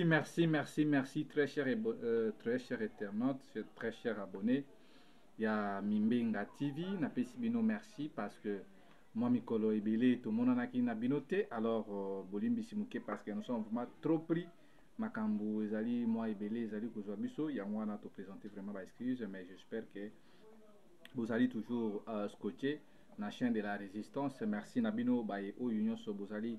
Merci, très cher, très cher internaute, très cher abonné. Il y a Mimbenga TV, na Pesibino, merci parce que moi, Mikolo Ebele, tout le monde en a qui n'a binoté. Alors, Bolimbi Simouké, parce que nous sommes vraiment trop pris. Makambu, Ezali, moi, Ebele, Ezali, Kouzouabiso. Il y a moi, on a te présenté vraiment ma excuse, mais j'espère que vous allez toujours scotcher la chaîne de la résistance. Merci Nabino Baye O Union so vous allez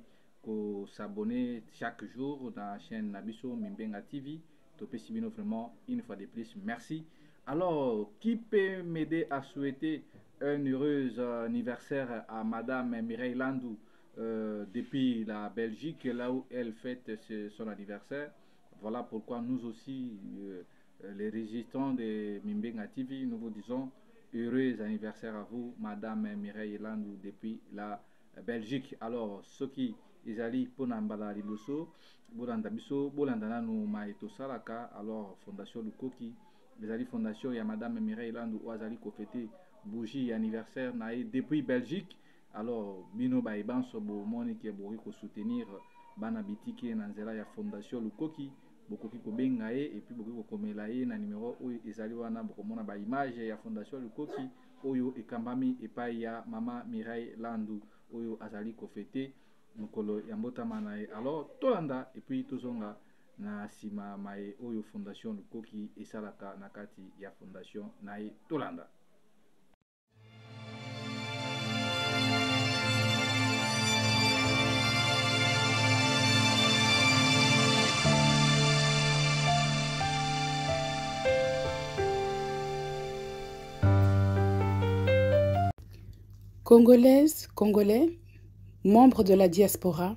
s'abonner chaque jour dans la chaîne Nabiso Mimbenga TV. Topé Sibino vraiment une fois de plus. Merci. Alors, qui peut m'aider à souhaiter un heureux anniversaire à Madame Mireille Landou depuis la Belgique, là où elle fête son anniversaire. Voilà pourquoi nous aussi, les résistants de Mimbenga TV, nous vous disons heureux anniversaire à vous, Madame Mireille Landou depuis la Belgique. Alors, ceux qui ezali pona mbala liboso bolanda biso bolanda nanu maeto salaka. Alors fondation Lukoki ezali fondation ya Madame Mireille Landou oazali ko fêter bougie anniversaire na depuis Belgique. Alors bino ba ebanso bo moni ke boki ko soutenir bana bitike na nzela ya fondation Lukoki bokoki ko benga et puis bokoki ko komela ye na numéro oyo ezali wana bokomona ba image ya fondation Lukoki oyo ekambami epai ya Mama Mireille Landou oyo azali ko fêter mokolo ya mbotama na ye. Alors tolanda et puis tozonga na sima mae oyo fondation Lukoki esalaka na kati ya fondation na ye tolanda. Congolaises, Congolais, membres de la diaspora,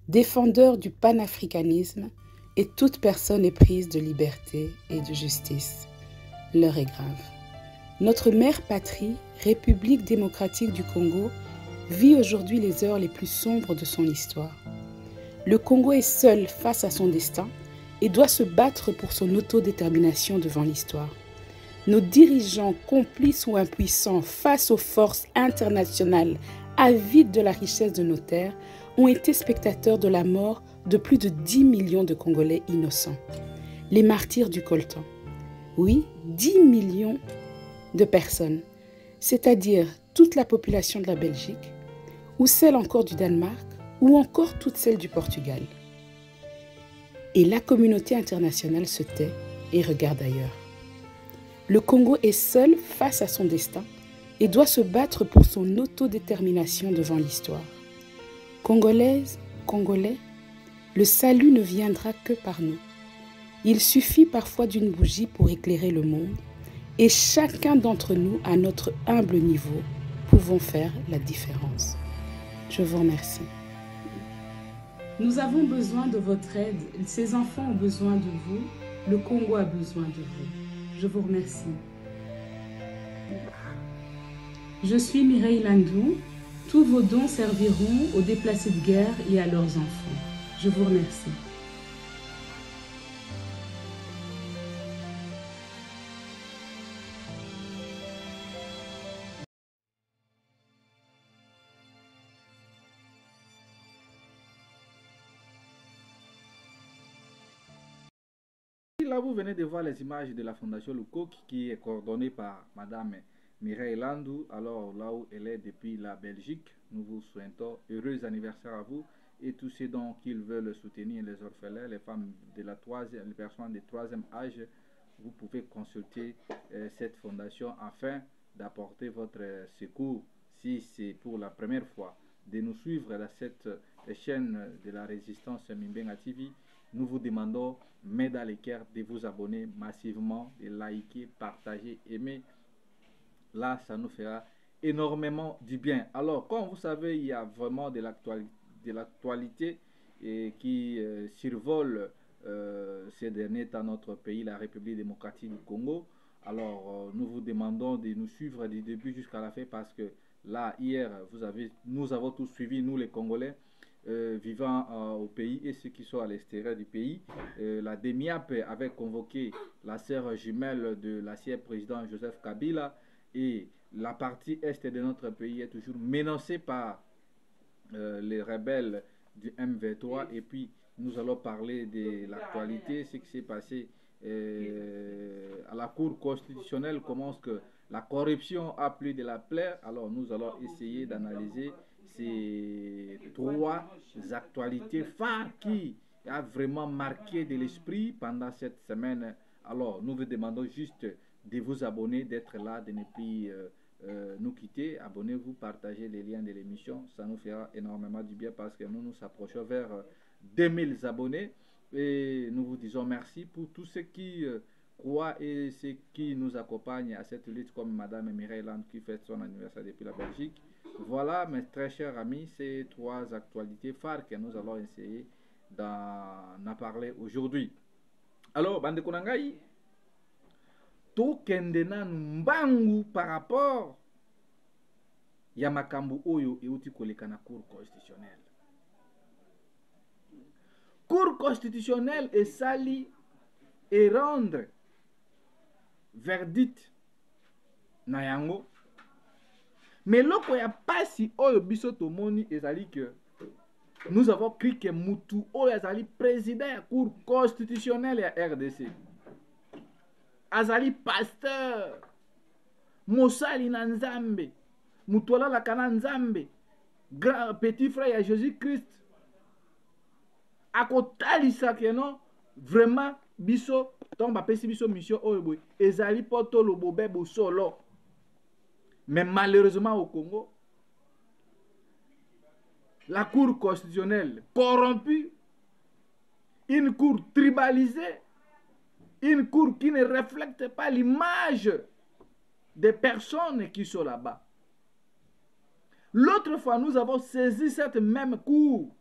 défendeurs du panafricanisme et toute personne éprise de liberté et de justice. L'heure est grave. Notre mère patrie, République démocratique du Congo, vit aujourd'hui les heures les plus sombres de son histoire. Le Congo est seul face à son destin et doit se battre pour son autodétermination devant l'histoire. Nos dirigeants, complices ou impuissants face aux forces internationales avides de la richesse de nos terres, ont été spectateurs de la mort de plus de 10 millions de Congolais innocents. Les martyrs du coltan. Oui, 10 millions de personnes, c'est-à-dire toute la population de la Belgique, ou celle encore du Danemark, ou encore toute celle du Portugal. Et la communauté internationale se tait et regarde ailleurs. Le Congo est seul face à son destin et doit se battre pour son autodétermination devant l'histoire. Congolaises, Congolais, le salut ne viendra que par nous. Il suffit parfois d'une bougie pour éclairer le monde et chacun d'entre nous, à notre humble niveau, pouvons faire la différence. Je vous remercie. Nous avons besoin de votre aide. Ces enfants ont besoin de vous. Le Congo a besoin de vous. Je vous remercie. Je suis Mireille Landou. Tous vos dons serviront aux déplacés de guerre et à leurs enfants. Je vous remercie. Là, vous venez de voir les images de la fondation Lukoki qui est coordonnée par Madame Mireille Landou. Alors là où elle est depuis la Belgique, nous vous souhaitons heureux anniversaire à vous et tous ceux dont qu'ils veulent soutenir les orphelins, les femmes de la troisième, les personnes de troisième âge. Vous pouvez consulter cette fondation afin d'apporter votre secours si c'est pour la première fois de nous suivre dans cette chaîne de la résistance Mimbenga TV. Nous vous demandons, mais dans les cœurs, de vous abonner massivement, de liker, partager, aimer. Là, ça nous fera énormément du bien. Alors, comme vous savez, il y a vraiment de l'actualité qui survole ces derniers temps notre pays, la République démocratique du Congo. Alors, nous vous demandons de nous suivre du début jusqu'à la fin parce que là, hier, nous avons tous suivi, nous les Congolais, vivant au pays et ceux qui sont à l'extérieur du pays. La DEMIAP avait convoqué la sœur jumelle de l'ancien président Joseph Kabila et la partie est de notre pays est toujours menacée par les rebelles du M23 et puis Nous allons parler de l'actualité, ce qui s'est passé à la Cour constitutionnelle, comment est-ce que la corruption a pris de la plaie. Alors nous allons essayer d'analyser ces trois actualités phares qui a vraiment marqué de l'esprit pendant cette semaine. Alors nous vous demandons juste de vous abonner, d'être là, de ne plus nous quitter. Abonnez-vous, partagez les liens de l'émission, ça nous fera énormément du bien parce que nous nous approchons vers 2000 abonnés et nous vous disons merci pour tous ceux qui croient et ceux qui nous accompagnent à cette lutte, comme Madame Mireille Land qui fête son anniversaire depuis la Belgique. Voilà, mes très chers amis, ces trois actualités phares que nous allons essayer d'en parler aujourd'hui. Alors, bande konangai, to kendena mbangu par rapport ya makambu oyo euti koleka na cour constitutionnelle. Cour constitutionnelle et sali et rendre verdict na yango. Mais loko ya pasi oyo biso tomoni ezali que nous avons cru que Moutou oyo azali président ya cour constitutionnelle ya RDC. Azali pasteur. Mosali na Nzambe. Moutou alalaka na Nzambe. Grand petit frère ya Jésus-Christ. Akotalisa ke non vraiment biso donc bapesi biso mission oyo boy ezali poto lo bobebo solo. Mais malheureusement au Congo, la cour constitutionnelle corrompue, une cour tribalisée, une cour qui ne reflète pas l'image des personnes qui sont là-bas. L'autre fois, nous avons saisi cette même cour.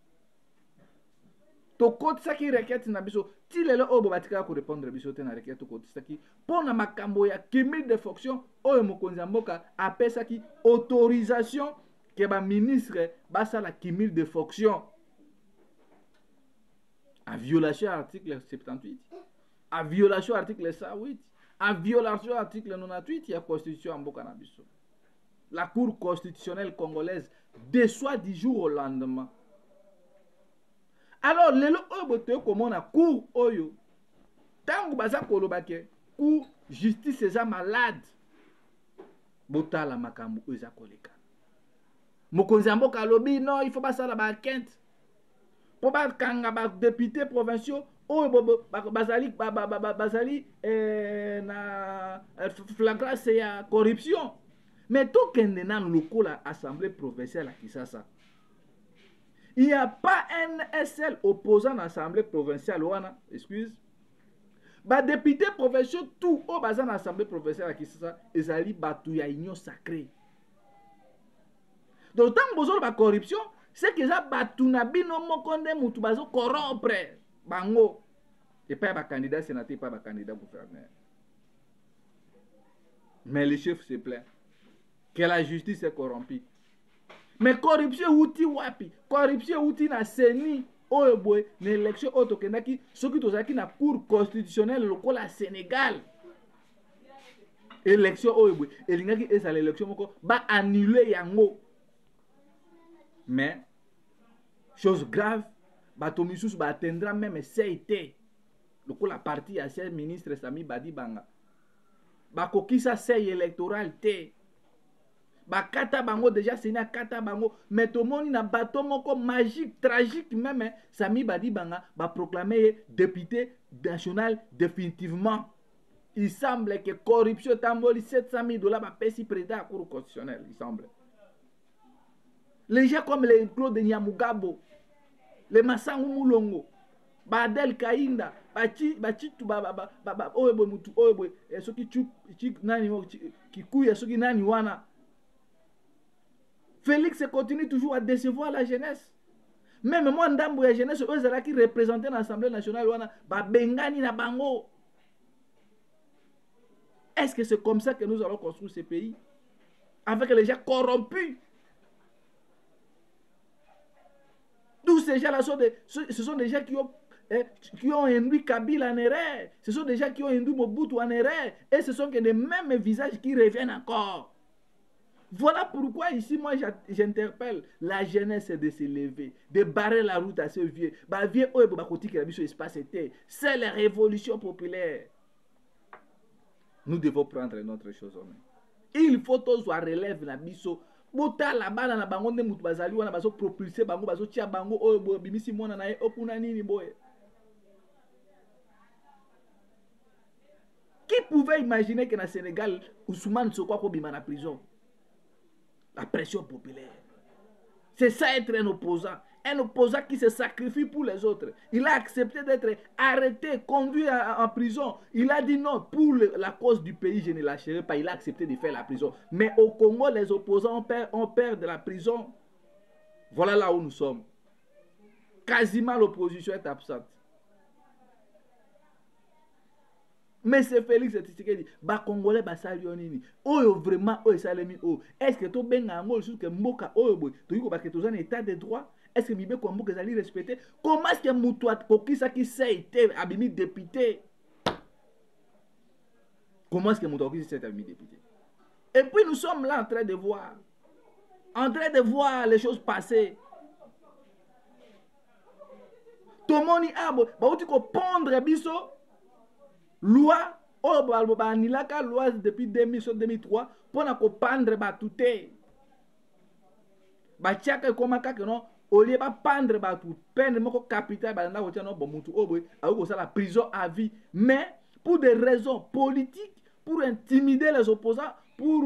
Tokoti saki requête na biso ti lelo obo batika ko répondre biso te na requête tokoti saki pona makambo ya cumul de fonction oyo mokonzi mboka apesaki autorisation ke ba ministre basala cumul de fonction en violation article 78, en violation article 108, en violation article 98 ya constitution mboka na biso. La cour constitutionnelle congolaise déçoit du jour au lendemain. Alors, lelo oyo bote komona cour oyo tango baza kolobake cour justice eza malade botala makambo oyo eza koleka. Mokonzi mboka alobi non il faut basala ba enquête po bakanga ba député provinciaux oyo bazali na flagrance ya corruption. Mais tout kende nan lokola assemblée provinciale à Kisasa. Il n'y a pas un seul opposant à l'Assemblée provinciale. Excuse. Les députés provinciaux, tout au bazar dans l'Assemblée provinciale, ils allaient battre la union sacrée. Donc, tant que vous avez la corruption, c'est que ça battu na bino mokonde mutu bazo corrompre bango. Et pas un candidat sénateur, pas un candidat gouverneur. Mais le chef se plaint que la justice est corrompue. Mais corruption outil wapi, corruption outil na seni oyo boy na élection auto kendaki soki tozaki na cour constitutionnelle lokola Sénégal. Élection oyo boy elingaki esa l'élection moko ba annuler yango. Mais chose grave, bato misusu ba attendra même CIT. Lokola parti à chef ministre Sami Badibanga. Ba kokisa sey électoral te. Bakata bango déjà c'est na kata bango mais tout le monde na bateau moko magique tragique même Sami Badibanga va proclamer député national définitivement. Il semble que corruption tamboli 700 000 $ va payer président à la cour constitutionnelle, il semble. Les gens comme les Claude Nyamugabo, les Massangu Mulongo, Badel Kainda, Bachitu Oebo Mutu Oebo et ceux qui nani qui couille ceux qui nani wana. Félix continue toujours à décevoir la jeunesse. Même moi, ndambo ya jeunesse, eux qui représentent l'Assemblée nationale, ba bengani na bango. Est-ce que c'est comme ça que nous allons construire ce pays? Avec les gens corrompus. Tous ces gens-là ce sont des gens qui ont induit Kabila en erreur. Ce sont des gens qui ont induit Mobutu en erreur. Et ce sont que les mêmes visages qui reviennent encore. Voilà pourquoi ici, moi, j'interpelle la jeunesse de se lever, de barrer la route à ce vieux. Bah, vieux, oh, bah, côté que la mission espace était. C'est la révolution populaire. Nous devons prendre notre chose en main. Il faut tous relève la biso. Bota la bala na bango ne mutu bazali wana bazo propulser bango bazo tia bango oyo bo bimisi mwana na ye okuna nini boye. Qui pouvait imaginer que dans le Sénégal Ousmane Sokwa ko bima na prison? La pression populaire. C'est ça être un opposant. Un opposant qui se sacrifie pour les autres. Il a accepté d'être arrêté, conduit en prison. Il a dit non, pour la cause du pays, je ne lâcherai pas. Il a accepté de faire la prison. Mais au Congo, les opposants ont peur de la prison. Voilà là où nous sommes. Quasiment l'opposition est absente. Mais c'est Félix Tshisekedi dit, bah Congolais bah salionini. Oh vraiment oh salemi oh. Est-ce que to benga ngol sur que mboka oh boy. To yiko ba que to en état de droit. Est-ce que mibe ko mboka zali respecté? Comment est-ce que mutu kokisa qui s'est été abimi député? Comment est-ce que mutu kokisa s'est abimi député? Et puis nous sommes là en train de voir les choses passer. Tomoni abo ba uti ko pondre biso loi oh ba nilaka loi depuis 2003 pour na ko pendre ba touté ba tiaka koma kaka non au lieu ba pendre ba tout peine moko capital ba na ko tia no bon mutu oh boy a ko ça la prison à vie mais pour des raisons politiques pour intimider les opposants pour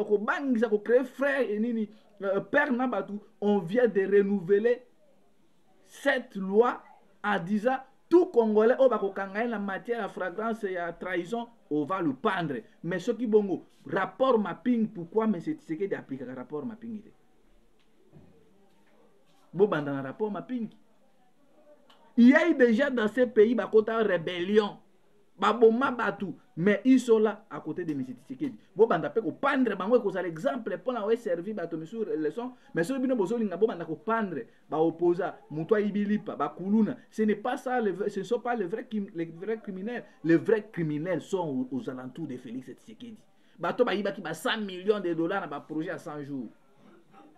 ko bangisa ko créer frère et nini père na ba tout on vient de renouveler cette loi en disant tout Congolais au bakokanga la matière à fragrance et à trahison on va le pendre mais ce qui bongo rapport mapping pourquoi mais c'est ce qui est appliqué rapport mapping bon dans rapport mapping il y a eu déjà dans ces pays bakota rébellion baboma batu mais ils sont là à côté de M. Tshisekedi bon banda pe ko pendre bango ko ça l'exemple pour na servi bato sur leçon mais sur bino bozolinga bo banda ko pendre ba opposa muto ibilipa ba kuluna ce n'est pas ça ce ne sont pas les vrais criminels. Les vrais criminels sont aux alentours de Félix Tshisekedi bato ba iba ki ba 100 millions de dollars na ba projet à 100 jours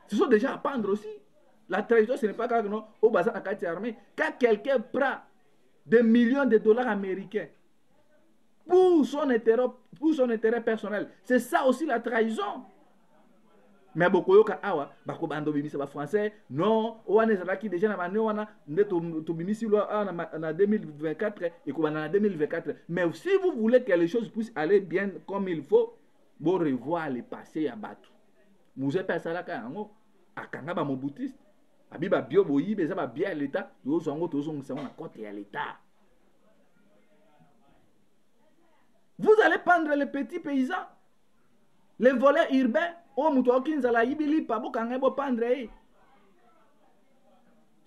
ce sont déjà à pendre aussi. La trahison ce n'est pas quand non au bazar à carte armée quand quelqu'un prend des millions de dollars américains pour son intérêt personnel. C'est ça aussi la trahison. Mais beaucoup yoka awa bako bando bimisa ba français non oane zalaki déjà na bane wana ndeto to bimisi lo na 2024 et ko na 2024 mais si vous voulez que les choses puissent aller bien comme il faut bon revoir le passé ya batu muze pesala ka yango akanga ba mobutiste abiba bio boyi beza ba bien l'état yo zongo to zongo na côté ya l'état. Vous allez prendre les petits paysans, les volets urbains, oh mutokinzala yibili pabo kangebo pendre.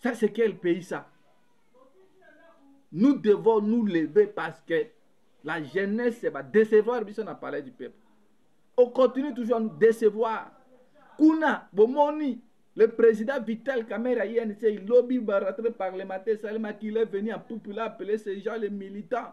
Ça c'est quel pays ça? Nous devons nous lever parce que la jeunesse va décevoir, on a parlé du peuple. On continue toujours à nous décevoir. Kuna bomoni le président Vital Kamerhe INC, il lobby baratre parlementaire Salima qui est venu en populaire appeler ces gens les militants.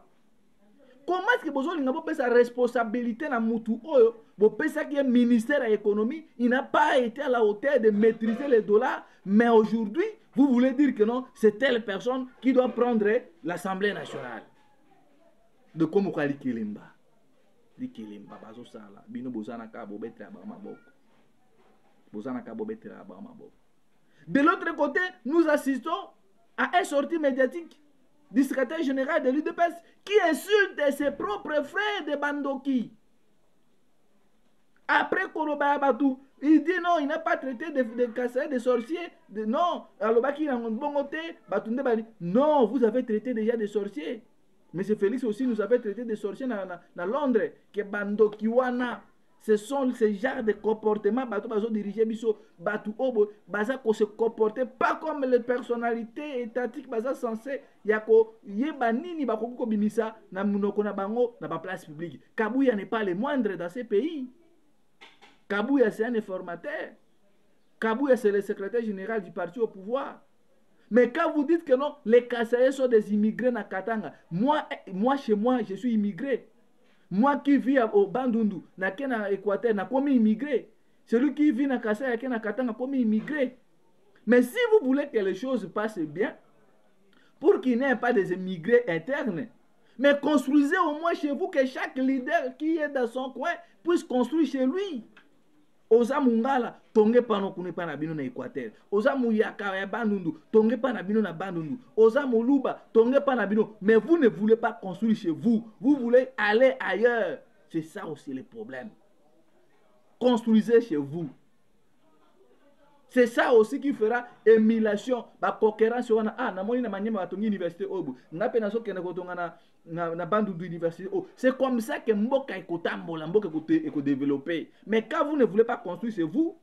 Comment est-ce que vous avez sa responsabilité dans Moutou Oyo, vous pensez qu'il y a un ministère de l'économie, il n'a pas été à la hauteur de maîtriser les dollars, mais aujourd'hui, vous voulez dire que non, c'est telle personne qui doit prendre l'Assemblée nationale. De comme on dit Kilimba. Dit Kilimba, bazo sala, bino bozana ka bobetre abamaboko. Bozana ka bobetre abamaboko. De l'autre côté, nous assistons à une sortie médiatique du secrétaire général de l'UDPS qui insulte ses propres frères de Bandoki. Après Koloba Batou, il dit non, il n'a pas traité de casser de sorciers. Non, non, vous avez traité déjà des sorciers. Mais c'est Félix aussi nous avait traité des sorciers dans Londres. Que Bandoki wana. Ce sont ces genres de comportements bateau bazo diriger biso bateau obo baza ko se comporter pas comme les personnalités étatiques baza censé yako yeba nini bakoko bimisa na munoko na bango na ba place publique. Kabouya n'est pas le moindre dans ces pays. Kabouya c'est un informateur. Kabouya c'est le secrétaire général du parti au pouvoir. Mais quand vous dites que non, les Kassaïens sont des immigrés na Katanga, moi chez moi je suis immigré. Moi qui vis au Bandundu, na Équateur, na comme immigré. Celui qui vit dans Kassai, qui n'a qu'à comme immigré. Mais si vous voulez que les choses passent bien, pour qu'il n'y ait pas des immigrés internes, mais construisez au moins chez vous que chaque leader qui est dans son coin puisse construire chez lui. Oza mungala tonge pano kune pana bino na Équateur. Oza muyaka ya bandundu tonge pana bino na bandundu. Oza moluba tonge pana bino. Mais vous ne voulez pas construire chez vous. Vous voulez aller ailleurs. C'est ça aussi le problème. Construisez chez vous. C'est ça aussi qui fera émulation, ba concurrence wana na moni na manyema batongi université obu. Ngape na soke na kotonga na bandundu université. C'est comme ça que mboka ekotambola, mboka eko développer. Mais quand vous ne voulez pas construire chez vous,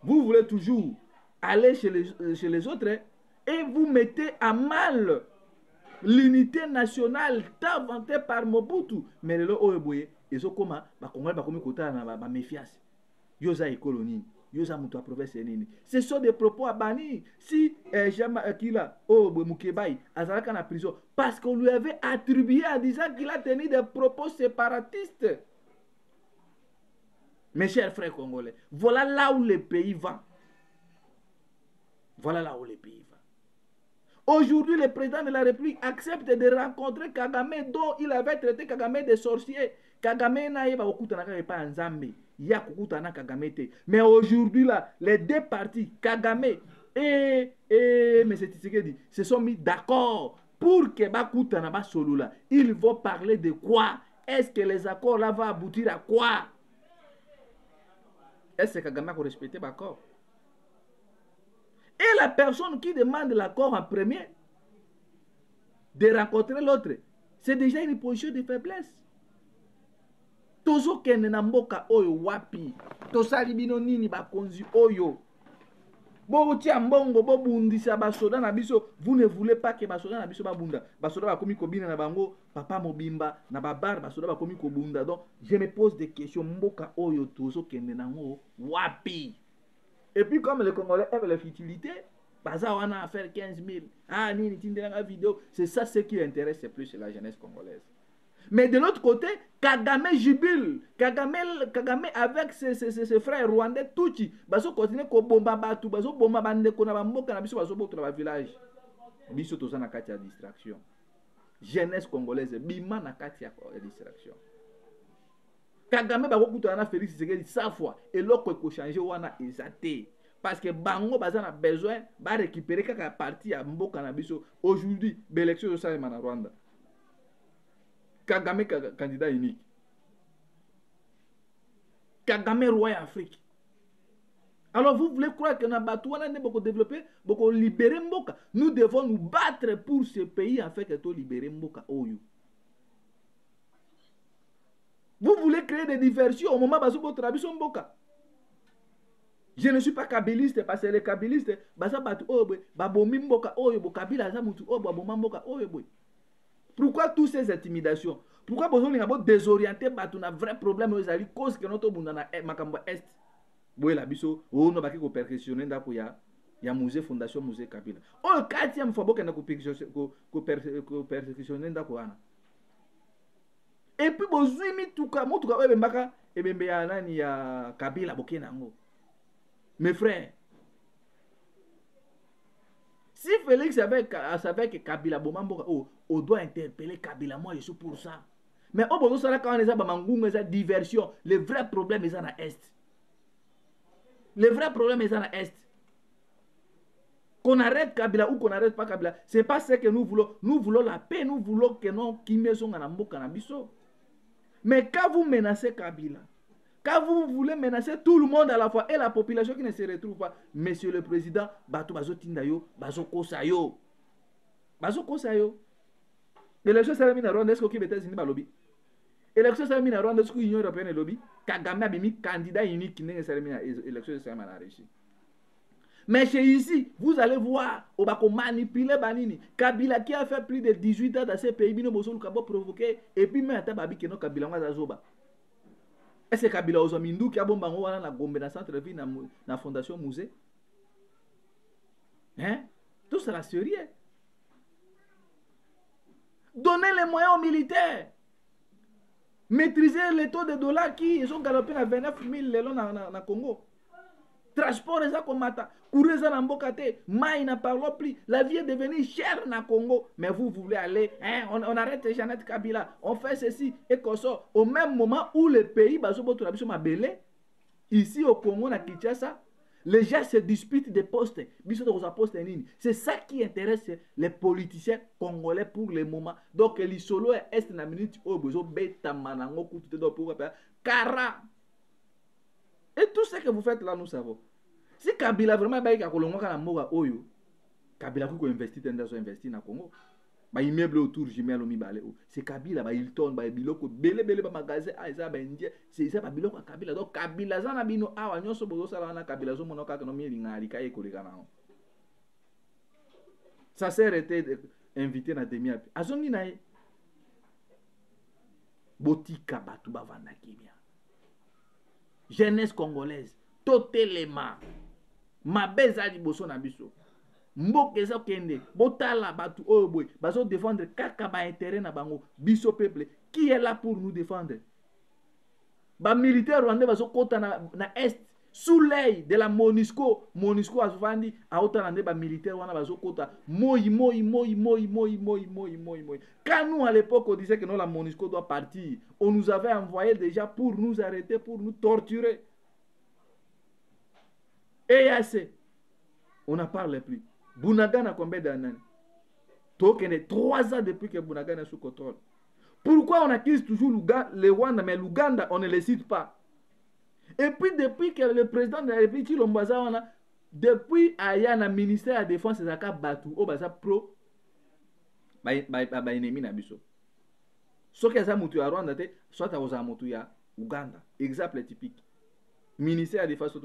vous voulez toujours aller chez les autres et vous mettez à mal l'unité nationale tant vantée par Mobutu. Mais le oyeboye ezo koma ba Congolais ba komi kota na ba méfiance. Yoza écolonie. Ce sont des propos à bannir. Si Kila Mukebai Azalaka na prison parce qu'on lui avait attribué en disant qu'il a tenu des propos séparatistes. Mes chers frères congolais, voilà là où le pays va. Voilà là où le pays va. Aujourd'hui, le président de la République accepte de rencontrer Kagame, dont il avait traité Kagame de sorcier. Kagame n'a pas en Zambie. Mais aujourd'hui, là, les deux partis, Kagame et M. Tshisekedi, se sont mis d'accord pour que Bakutana ba Solula. Ils vont parler de quoi? Est-ce que les accords là vont aboutir à quoi? Est-ce que Kagame a respecté l'accord? Et la personne qui demande l'accord en premier, de rencontrer l'autre, c'est déjà une position de faiblesse. Tozo kende na mboka oyo wapi. Tosali bino nini bakonzi oyo. Bo tia mbongo bo bundisa basoda na biso. Vous ne voulez pas que basoda na biso babunda. Basoda bakomi kobina na bango papa mobimba na babar basoda bakomi kobunda. Donc je me pose des questions mboka oyo tozo kende na ngo wapi. Et puis comme les Congolais aiment la futilité, baza wana à faire 15 000. Ah nini tindela vidéo, c'est ça ce qui intéresse le plus la jeunesse congolaise. Mais de l'autre côté, Kagame jubile. Kagame avec ses frères rwandais, Tutsi. Baso continue ko bomba batu, baso bomba bande ko na bamboka na biso baso boto na village. Biso toza na kati ya distraction. Jeunesse congolaise bima na kati ya distraction. Kagame ba kokuta na Félix Tshisekedi 100 fois et loko ko changer wana ezate. Parce que bango baza na besoin ba récupérer kaka partie ya mboka na biso. Aujourd'hui, l'élection de Salema na Rwanda. Kagame candidat unique. Kagame roi Afrique. Alors vous voulez croire que Nabatouana n'est pas développé, beaucoup libérer Mboka. Nous devons nous battre pour ce pays en fait que libérer Mboka. Vous voulez créer des diversions au moment où vous avez Mboka. Je ne suis pas kabyliste parce que les kabylistes, pourquoi toutes ces intimidations? Pourquoi besoin de désorienter un vrai problème aux alliés cause que notre monde na makambo est. Boy la biso, on n'a pas que perquisitionner ndako ya musée fondation musée Kabila. Oh 4e fois boka na ko perquisitionner ndako wana. Et puis bozui mi tuka mutuka ebe mbaka ebembe ya nani ya Kabila bokena ngo. Mes frères, si Félix savait que Kabila Bomamboka, on doit interpeller Kabila. Moi, je suis pour ça. Mais au bout de ça, quand on est à diversion, le vrai problème est à l'Est. Le vrai problème est à l'Est. Qu'on arrête Kabila ou qu'on n'arrête pas Kabila, ce n'est pas ce que nous voulons. Nous voulons la paix, nous voulons que non Kimé sont en Mboka na biso. Mais quand vous menacez Kabila, quand vous voulez menacer tout le monde à la fois et la population qui ne se retrouve pas, Monsieur le Président, Bato Bazo Tindayo, Bazo Kosayo. Bazo Kosayo. L'élection s'est mise à Rwanda, est-ce qu'il était signé par lobby? L'élection s'est mise à Rwanda, est-ce que l'Union européenne est lobby? Kagame a mis candidat unique qui n'est pas mis à l'élection s'est mise à Russie. Mais chez ici, vous allez voir, on va manipuler Banini. Kabila qui a fait plus de 18 ans dans ces pays, Bino Bozo Lukabo provoqué, et puis même à Tababi qui n'a Kabila Mazazoba. Est-ce que Kabila Ozomindu qui a bon bango na gombe na centre-ville na fondation musée? Hein? Tout sera sérieux. Donnez les moyens aux militaires. Maîtriser les taux de dollars qui sont galopés à 29 000 le long na Congo. transport eza komata, courant eza na mboka te, mai na parlons plus, la vie est devenue chère na Congo, mais vous voulez aller, hein, on arrête Jeannette Kabila, on fait ceci et comme ça, au même moment où le pays bazo boto na biso mabele, ici au Congo na Kinshasa, les gens se disputent des postes. C'est ça qui intéresse les politiciens congolais pour le moment. Donc, l'isolo est na minute au besoin beta manango kutute do pour Kara. Et tout ce que vous faites là, nous savons. Si Kabila vraiment ba ka kolongo kana moga oyo, Kabila ko investir dans investir na Congo. Ba immeuble autour jumelle au mibale o. C'est Kabila ba Hilton ba biloko bele ba magasin a eza ba indien, c'est ça ba biloko Kabila. Donc Kabila za na bino awa nyonso bozo sala na Kabila zo monoka no mi lingali ka ekoleka na. Sa sœur était invité na demi api. Azongi na ye. Botika batu ba vanda kimia. Jeunesse congolaise, totelema. Mabeza liboso na biso. Mboka eza kende botala batu oyo boy bazo défendre kaka ba intérêt na bango biso peuple qui est là pour nous défendre. Ba militaire rwandais bazo kota na est sous l'œil de la MONUSCO azvandi aota na ba militaire wana bazo kota moi. Quand nous à l'époque on disait que non la MONUSCO doit partir, on nous avait envoyé déjà pour nous arrêter, pour nous torturer. Et assez, on n'en parle plus. Bunagana combien d'années? Tokene 3 ans depuis que Bunagana est sous contrôle. Pourquoi on accuse toujours le Rwanda, mais l'Ouganda, on ne les cite pas? Et puis depuis que le président de la République, Lombaza, depuis Ayana, ministère de la Défense, c'est un Batu, au Baza Pro, ennemi na biso. Ce qui est à Moutou à Rwanda, soit à Moutou à Ouganda. Exemple typique. Ministère de la Défense,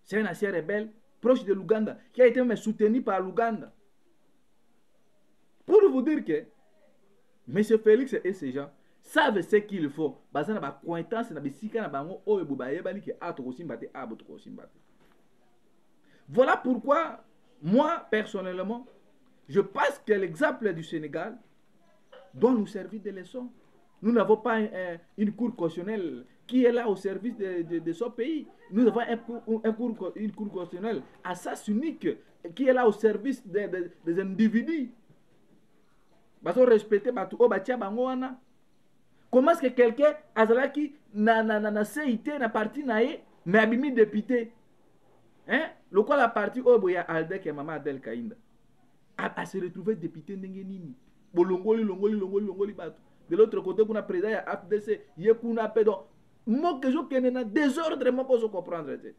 c'est un ancien rebelle proche de l'Ouganda, qui a été même soutenu par l'Ouganda. Pour vous dire que M. Félix et ces gens savent ce qu'il faut. Voilà pourquoi, moi, personnellement, je pense que l'exemple du Sénégal doit nous servir de leçon. Nous n'avons pas une cour constitutionnelle qui est là au service de son pays. Nous avons une cour constitutionnelle à sens unique qui est là au service des individus. Baso respecter batu o batia bango wana. Comment est-ce que quelqu'un azalaki na CIT na parti na ye mais abimi député? Hein? Le quoi la partie o boya Aldec et maman Adel Kainda. A se retrouver député ndenge nini? Bolongoli batu. De l'autre côté kuna président ya FDC yekuna pedo. Mo que je kene na désordre mo ko comprendre te.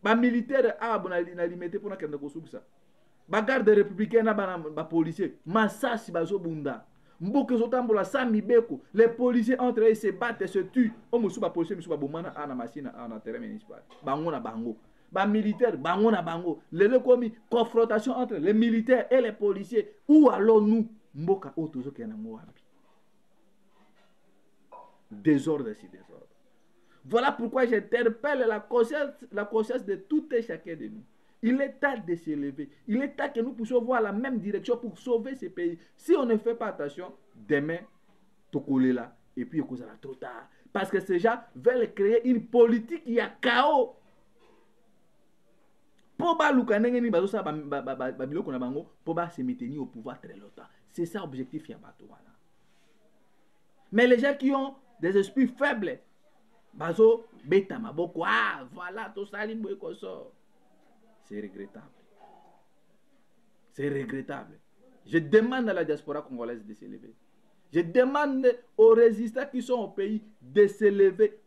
Ba militaire a bona na limité pour na kende ko subisa. Ba garde républicain na ba policier masasi bazo bunda. Mboke zotambola sa mibeko, les policiers entre eux se battent et se tuent. O musu ba policier musu ba bomana ana machine ana terrain municipal. Bango na bango. Ba militaire bango na bango. Le komi confrontation entre les militaires et les policiers. Où allons-nous? Mboka o tozo kena moabi. Désordre si désordre. Voilà pourquoi j'interpelle la conscience de tout et chacun de nous. Il est temps de s'élever. Il est temps que nous puissions voir la même direction pour sauver ce pays. Si on ne fait pas attention, demain, tokolé là, et puis il sera trop tard. Parce que ces gens veulent créer une politique qui a chaos. Pour se maintenir au pouvoir très longtemps. C'est ça l'objectif Yabatouana. Mais les gens qui ont des esprits faibles, bazo beta maboko, ah voilà tout ça limbo ekoso. C'est regrettable. C'est regrettable. Je demande à la diaspora congolaise de s'élever. Je demande aux résistants qui sont au pays de s'élever.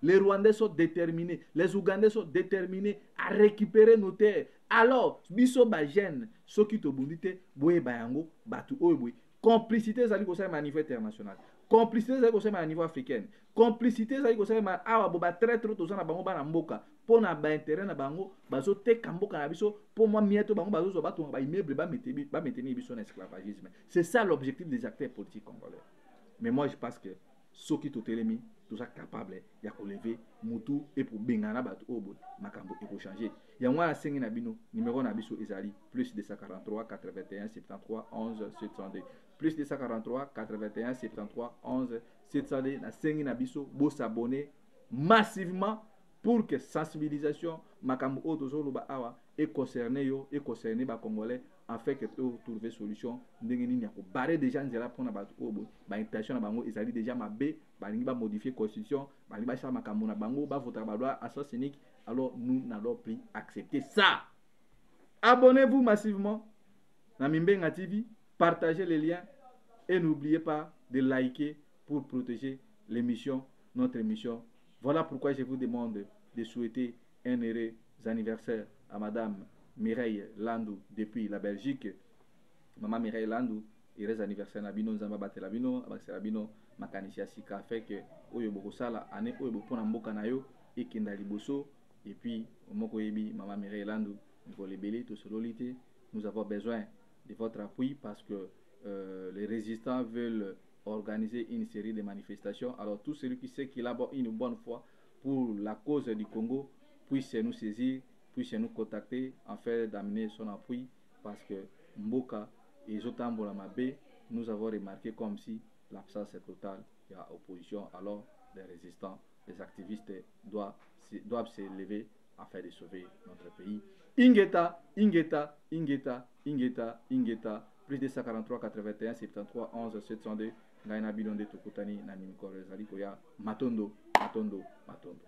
Les Rwandais sont déterminés. Les Ougandais sont déterminés à récupérer nos terres. Alors, biso bajen, ceux qui te bundite, boye bayango, batu oye. Complicité, ça dit que c'est un niveau international. Complicité, ça dit que c'est un niveau africain. Complicité, ça dit que c'est un awa très trop de gens na bango bana mboka. Pour na ba intérêt na bango, bazo te kamboka na biso, pour moi mieto bango bazo zo bato ba immeuble ba maintenir biso na esclavagisme. C'est ça l'objectif des acteurs politiques congolais. Mais moi je pense que ceux qui totelemi, tout ça capable ya ko lever mutu et pour bengana bato obo makambo et pour changer. Ya ngwa na sengi na bino, numéro na biso ezali plus 243 81 73 11 702. Plus 243 81 73 11 702 na sengi na biso bo s'abonner massivement pour que sensibilisation makambo otozoloba awa et concerner yo et concerner ba congolais afin que to trouver solution ndenge nini ya ko barrer déjà nzela pona ba ko ba intention na bango ezali déjà mabe ba lingi ba modifier constitution ba lingi ba cha makambo na bango ba voter ba loi à sens unique. Alors nous n'allons plus accepter ça. Abonnez-vous massivement na Mimbenga TV, partagez les liens et n'oubliez pas de liker pour protéger l'émission, notre émission. Voilà pourquoi je vous demande de souhaiter un heureux anniversaire à Madame Mireille Landou depuis la Belgique. Maman Mireille Landou, heureux anniversaire na bino nzamba batela bino, abakisela bino makanisi sika fait que oyo bokosala ane oyo bopona mboka na yo ekenda liboso. Et puis moko yebi Maman Mireille Landou nikolebele to sololité. Nous avons besoin de votre appui parce que les résistants veulent organiser une série de manifestations. Alors tout celui qui sait qu'il a une bonne foi pour la cause du Congo puisse nous saisir, puisse nous contacter afin d'amener son appui parce que Mboka et Zotambola Mabé, nous avons remarqué comme si l'absence est totale, il y a opposition, alors les résistants, les activistes doivent se lever afin de sauver notre pays. Ingeta, Ingeta, Ingeta, Ingeta, Ingeta, plus de 143 81 73 11 702. Ngaina Bilonde Tokutani na Mimikoro Zalikoya Matondo, Matondo, Matondo.